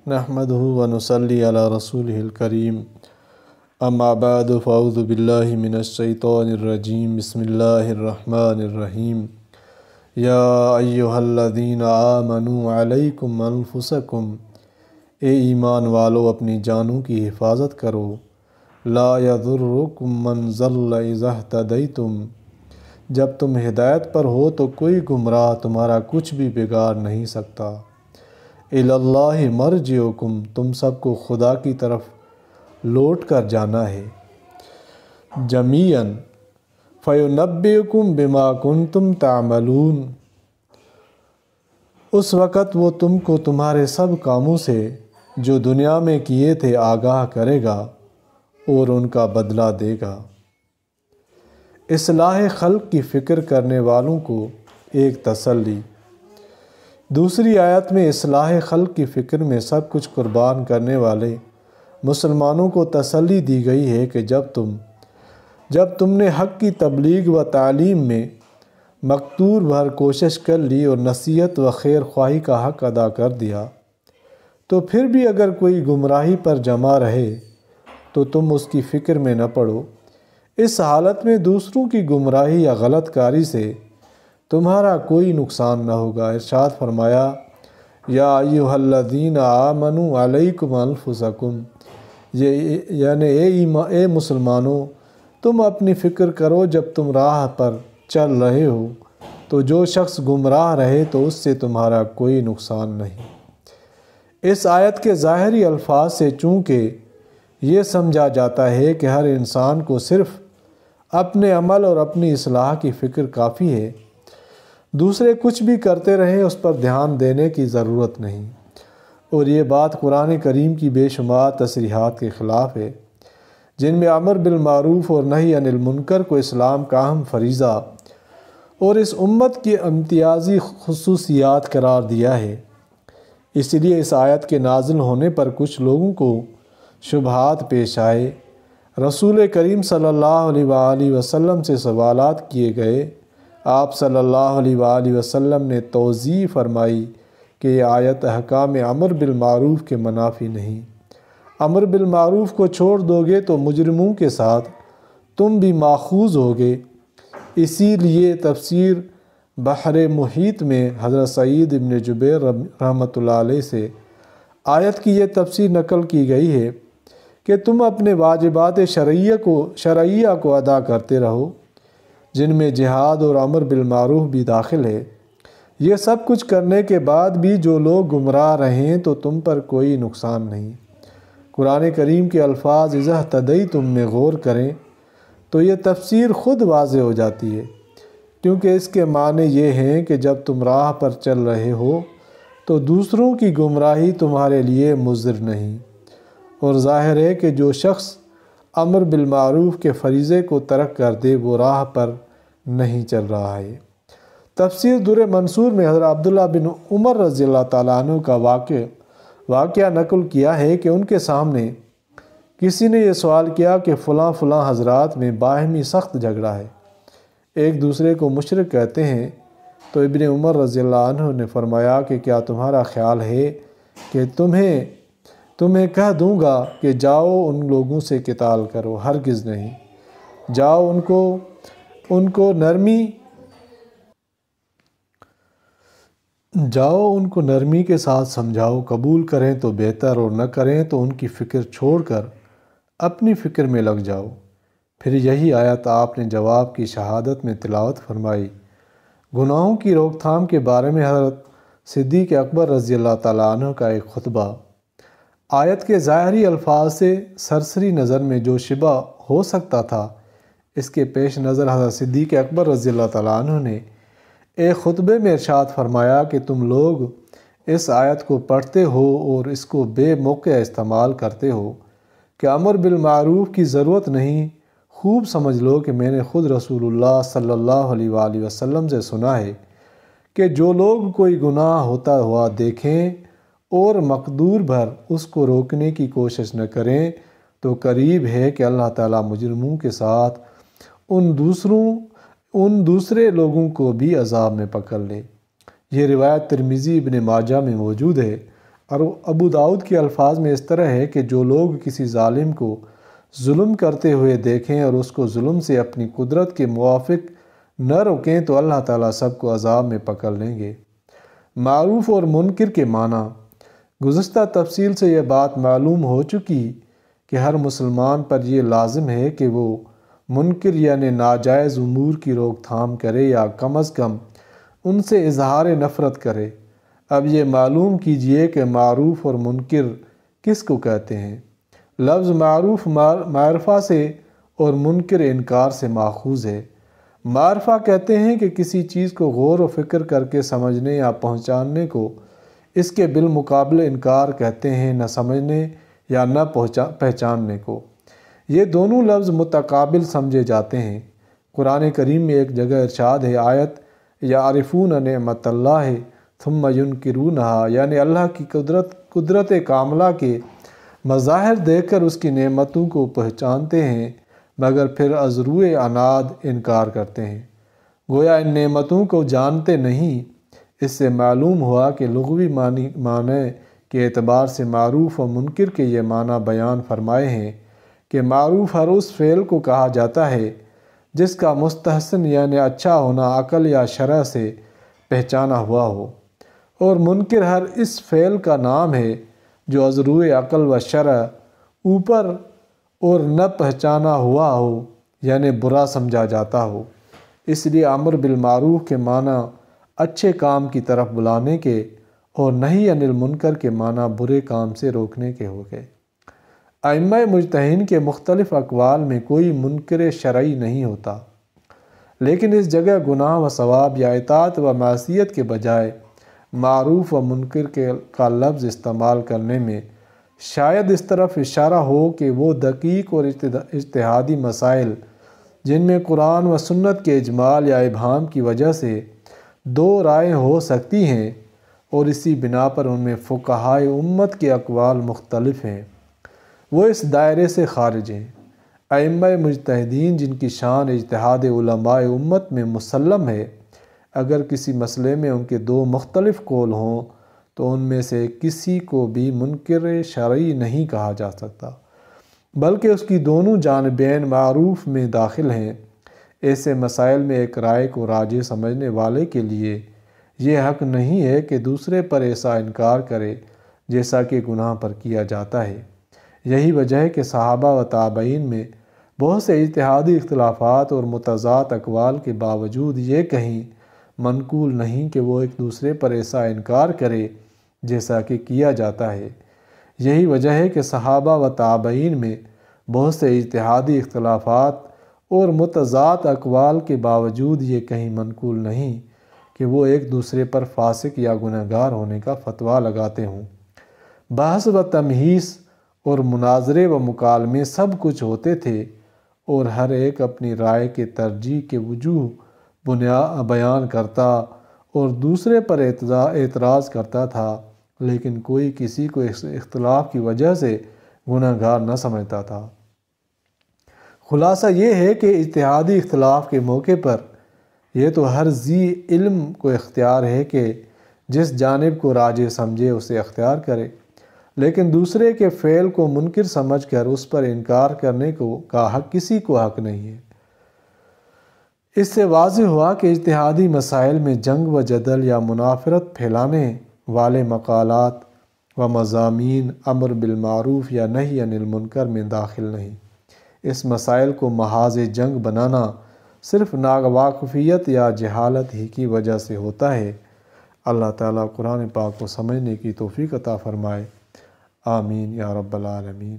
نحمده ونصلي على رسوله الكريم اما بعد فاعوذ بالله من الشيطان الرجيم بسم الله الرحمن الرحيم یا ایہا الذین آمنوا علیکم انفسکم، اے ایمان والو اپنی جانوں کی حفاظت کرو، لا یضرکم من ضل اذا اہتدیتم، جب تم ہدایت پر ہو تو کوئی گمراہ تمہارا کچھ بھی بگاڑ نہیں سکتا، الی اللہ مرجعکم، تم سب کو خدا کی طرف لوٹ کر جانا ہے، جمیعاً فینبئکم بما کنتم تعملون، اس وقت وہ تم کو تمہارے سب کاموں سے جو دنیا میں کیے تھے آگاہ کرے گا اور ان کا بدلہ دے گا۔ اصلاح خلق کی فکر کرنے والوں کو ایک تسلی۔ دوسری آیت میں اصلاح خلق کی فکر میں سب کچھ قربان کرنے والے مسلمانوں کو تسلی دی گئی ہے کہ جب تم نے حق کی تبلیغ و تعلیم میں مقدور بھر کوشش کر لی اور نصیحت و خیر خواہی کا حق ادا کر دیا، تو پھر بھی اگر کوئی گمراہی پر جمع رہے تو تم اس کی فکر میں نہ پڑو۔ اس حالت میں دوسروں کی گمراہی یا غلط کاری سے تمہارا کوئی نقصان نہ ہوگا۔ ارشاد فرمایا، یا ایھا الذین آمنوا علیکم انفسکم، یعنی اے مسلمانوں، تم اپنی فکر کرو جب تم راہ پر چل رہے ہو تو جو شخص گمراہ رہے تو اس سے تمہارا کوئی نقصان نہیں۔ اس آیت کے ظاہری الفاظ سے چونکہ یہ سمجھا جاتا ہے کہ ہر انسان کو صرف اپنے عمل اور اپنی اصلاح کی فکر کافی ہے، دوسرے کچھ بھی کرتے رہیں اس پر دھیان دینے کی ضرورت نہیں، اور یہ بات قرآن کریم کی بے شمار تصریحات کے خلاف ہے جن میں امر بالمعروف اور نہی عن المنکر کو اسلام کا اہم فریضہ اور اس امت کی امتیازی خصوصیات قرار دیا ہے۔ اس لیے اس آیت کے نازل ہونے پر کچھ لوگوں کو شبہات پیش آئے، رسول کریم صلی اللہ علیہ وآلہ وسلم سے سوالات کیے گئے، آپ صلی اللہ علیہ وآلہ وسلم نے توضیح فرمائی کہ یہ آیت احکام امر بالمعروف کے منافی نہیں، امر بالمعروف کو چھوڑ دو گے تو مجرموں کے ساتھ تم بھی ماخوذ ہوگے۔ اسی لیے تفسیر بحر محیط میں حضرت سعید بن جبیر رحمۃ اللہ علیہ سے آیت کی یہ تفسیر نقل کی گئی ہے کہ تم اپنے واجبات شرعیہ کو ادا کرتے رہو، جن میں جہاد اور امر بالمعروف بھی داخل ہے۔ یہ سب کچھ کرنے کے بعد بھی جو لوگ گمراہ رہیں تو تم پر کوئی نقصان نہیں۔ قرآن کریم کے الفاظ اذا اہتدیتم میں غور کریں تو یہ تفسیر خود واضح ہو جاتی ہے، کیونکہ اس کے معنی یہ ہیں کہ جب تم راہ پر چل رہے ہو تو دوسروں کی گمراہی تمہارے لیے مضر نہیں، اور ظاہر ہے کہ جو شخص امر بالمعروف کے فریضے کو ترک کر دے وہ راہ پر نہیں چل رہا ہے۔ تفسیر در منصور میں حضرت عبداللہ بن عمر رضی اللہ تعالیٰ عنہ کا واقعہ نقل کیا ہے کہ ان کے سامنے کسی نے یہ سوال کیا کہ فلاں حضرات میں باہمی سخت جھگڑا ہے، ایک دوسرے کو مشرک کہتے ہیں، تو ابن عمر رضی اللہ عنہ نے فرمایا کہ کیا تمہارا خیال ہے کہ تمہیں کہہ دوں گا کہ جاؤ ان لوگوں سے قتال کرو؟ ہرگز نہیں، جاؤ ان کو نرمی کے ساتھ سمجھاؤ، قبول کریں تو بہتر اور نہ کریں تو ان کی فکر چھوڑ کر اپنی فکر میں لگ جاؤ۔ پھر یہی آیت آپ نے جواب کی شہادت میں تلاوت فرمائی۔ گناہوں کی روک تھام کے بارے میں حضرت صدیق اکبر رضی اللہ تعالیٰ عنہ کا ایک خطبہ۔ آیت کے ظاہری الفاظ سے سرسری نظر میں جو شبہ ہو سکتا تھا، اس کے پیش نظر حضرت صدیق اکبر رضی اللہ تعالیٰ عنہ نے ایک خطبے میں ارشاد فرمایا کہ تم لوگ اس آیت کو پڑھتے ہو اور اس کو بے موقع استعمال کرتے ہو کہ امر بالمعروف کی ضرورت نہیں، خوب سمجھ لو کہ میں نے خود رسول اللہ صلی اللہ علیہ وآلہ وسلم سے سنا ہے کہ جو لوگ کوئی گناہ ہوتا ہوا دیکھیں اور مقدور بھر اس کو روکنے کی کوشش نہ کریں تو قریب ہے کہ اللہ تعالیٰ مجرموں کے ساتھ ان دوسرے لوگوں کو بھی عذاب میں پکڑ لے۔ یہ روایت ترمذی ابن ماجہ میں موجود ہے۔ اور ابو داؤد کے الفاظ میں اس طرح ہے کہ جو لوگ کسی ظالم کو ظلم کرتے ہوئے دیکھیں اور اس کو ظلم سے اپنی قدرت کے موافق نہ روکیں تو اللہ تعالیٰ سب کو عذاب میں پکڑ لیں گے۔ معروف اور منکر کے معنی۔ گزشتہ تفصیل سے یہ بات معلوم ہو چکی کہ ہر مسلمان پر یہ لازم ہے کہ وہ منکر یعنی ناجائز امور کی روک تھام کرے یا کم از کم ان سے اظہار نفرت کرے۔ اب یہ معلوم کیجئے کہ معروف اور منکر کس کو کہتے ہیں۔ لفظ معروف معرفہ سے اور منکر انکار سے ماخوذ ہے۔ معرفہ کہتے ہیں کہ کسی چیز کو غور و فکر کر کے سمجھنے یا پہچاننے کو، اس کے بالمقابل انکار کہتے ہیں نہ سمجھنے یا نہ پہچاننے کو۔ یہ دونوں لفظ متقابل سمجھے جاتے ہیں۔ قرآن کریم میں ایک جگہ ارشاد ہے آیت یعرفون نعمت اللہ ثم ینکرونہا، یعنی اللہ کی قدرت کاملہ کے مظاہر دیکھ کر اس کی نعمتوں کو پہچانتے ہیں مگر پھر از روئے عناد انکار کرتے ہیں۔ گویا ان نعمتوں کو جانتے نہیں۔ اس سے معلوم ہوا کہ لغوی معنی کے اعتبار سے معروف و منکر کے یہ معنی بیان فرمائے ہیں کہ معروف ہر اس فعل کو کہا جاتا ہے جس کا مستحسن یعنی اچھا ہونا عقل یا شرع سے پہچانا ہوا ہو، اور منکر ہر اس فعل کا نام ہے جو از روئے عقل و شرع اوپر اور نہ پہچانا ہوا ہو یعنی برا سمجھا جاتا ہو۔ اس لیے امر بالمعروف کے معنی اچھے کام کی طرف بلانے کے اور نہی عن المنکر کے معنی برے کام سے روکنے کے ہو گئے۔ ائمہ مجتہدین کے مختلف اقوال میں کوئی منکر شرعی نہیں ہوتا، لیکن اس جگہ گناہ و ثواب یا اطاعت و معصیت کے بجائے معروف و منکر کا لفظ استعمال کرنے میں شاید اس طرف اشارہ ہو کہ وہ دقیق اور اجتہادی مسائل جن میں قرآن و سنت کے اجمال یا ابہام کی وجہ سے دو رائے ہو سکتی ہیں اور اسی بنا پر ان میں فقہائے امت کے اقوال مختلف ہیں، وہ اس دائرے سے خارج ہیں۔ ائمہ مجتہدین جن کی شان اجتہاد علماء امت میں مسلم ہے، اگر کسی مسئلے میں ان کے دو مختلف قول ہوں تو ان میں سے کسی کو بھی منکر شرعی نہیں کہا جا سکتا، بلکہ اس کی دونوں جانبین معروف میں داخل ہیں۔ ایسے مسائل میں ایک رائے کو راجح سمجھنے والے کے لیے یہ حق نہیں ہے کہ دوسرے پر ایسا انکار کرے جیسا کہ گناہ پر کیا جاتا ہے۔ یہی وجہ ہے کہ صحابہ و تابعین میں بہت سے اجتہادی اختلافات اور متضاد اقوال کے باوجود یہ کہیں منقول نہیں کہ وہ ایک دوسرے پر ایسا انکار کرے جیسا کہ کیا جاتا ہے۔ یہی وجہ ہے کہ صحابہ و تابعین میں بہت سے اجتہادی اختلافات اور متضاد اقوال کے باوجود یہ کہیں منقول نہیں کہ وہ ایک دوسرے پر فاسق یا گنہگار ہونے کا فتویٰ لگاتے ہوں۔ بحث و تمہیس اور مناظرے و مکالمے سب کچھ ہوتے تھے اور ہر ایک اپنی رائے کے ترجیح کے وجوہ بیان کرتا اور دوسرے پر اعتراض کرتا تھا، لیکن کوئی کسی کو اس اختلاف کی وجہ سے گنہگار نہ سمجھتا تھا۔ خلاصہ یہ ہے کہ اجتہادی اختلاف کے موقع پر یہ تو ہر ذی علم کو اختیار ہے کہ جس جانب کو راجح سمجھے اسے اختیار کرے، لیکن دوسرے کے فعل کو منکر سمجھ کر اس پر انکار کرنے کا حق کسی کو حق نہیں ہے۔ اس سے واضح ہوا کہ اجتہادی مسائل میں جنگ و جدل یا منافرت پھیلانے والے مقالات و مضامین امر بالمعروف یا نہی عن المنکر میں داخل نہیں۔ اس مسائل کو محاذ جنگ بنانا صرف ناواقفیت یا جہالت ہی کی وجہ سے ہوتا ہے۔ اللہ تعالیٰ قرآن پاک کو سمجھنے کی توفیق عطا فرمائے۔ آمین یا رب العالمین۔